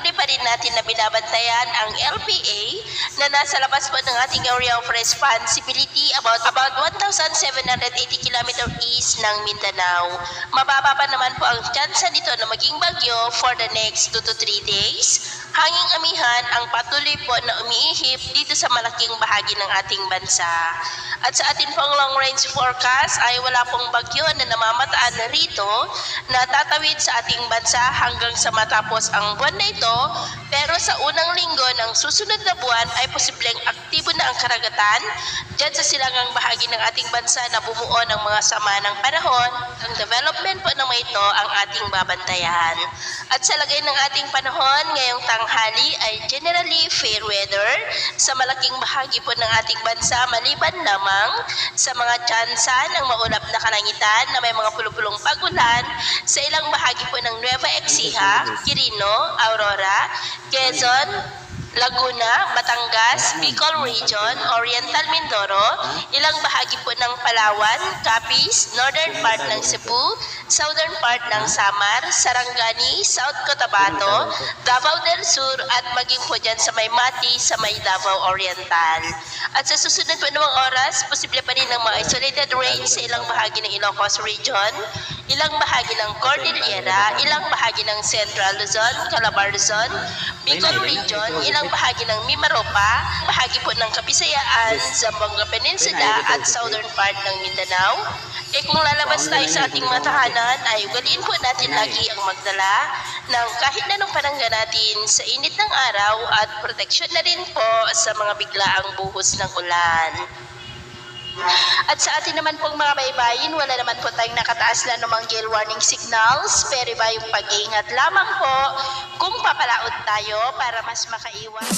patuloy pa rin natin na binabantayan ang LPA na nasa labas po ng ating area of responsibility about 1,780 km east ng Mindanao. Mababa pa naman po ang tsansa nito na maging bagyo for the next 2 to 3 days. Hanging amihan ang patuloy po na umiihip dito sa malaking bahagi ng ating bansa. At sa ating pong long range forecast ay wala pong bagyo na namamataan na rito na tatawid sa ating bansa hanggang sa matapos ang buwan na ito. Pero sa unang linggo ng susunod na buwan ay posibleng aktibo na ang karagatan dyan sa silangang bahagi ng ating bansa na bumuo ng mga sama ng panahon. Ang development po ng mga ito ang ating babantayan. At sa lagay ng ating panahon ngayong tanghali ay generally fair weather sa malaking bahagi po ng ating bansa maliban lamang sa mga tsansa ng maulap na kalangitan na may mga pulupulong pagulan sa ilang bahagi po ng Nueva Ecija, Quirino, Aurora, Quezon, Laguna, Batangas, Bicol Region, Oriental Mindoro, ilang bahagi po ng Palawan, Capiz, northern part ng Cebu, southern part ng Samar, Sarangani, South Cotabato, Davao del Sur at maging po dyan sa may Mati sa may Davao Oriental. At sa susunod po namang oras, posible pa rin ng mga isolated rain sa ilang bahagi ng Ilocos Region, ilang bahagi ng Cordillera, ilang bahagi ng Central Luzon, Calabar Luzon, Bicol Region, ilang bahagi ng Mimaropa, bahagi po ng Kabisayaan, Zamboanga Peninsula at southern part ng Mindanao. Kaya kung lalabas tayo sa ating mga tahanan ay ugaliin po natin lagi ang magdala ng kahit na nung panangga natin sa init ng araw at proteksyon na rin po sa mga biglaang buhos ng ulan. At sa atin naman pong mga baybayin, wala naman po tayong nakataas na namang gale warning signals, pero iba yung pag-iingat lamang po kung papalaot tayo para mas makaiwas.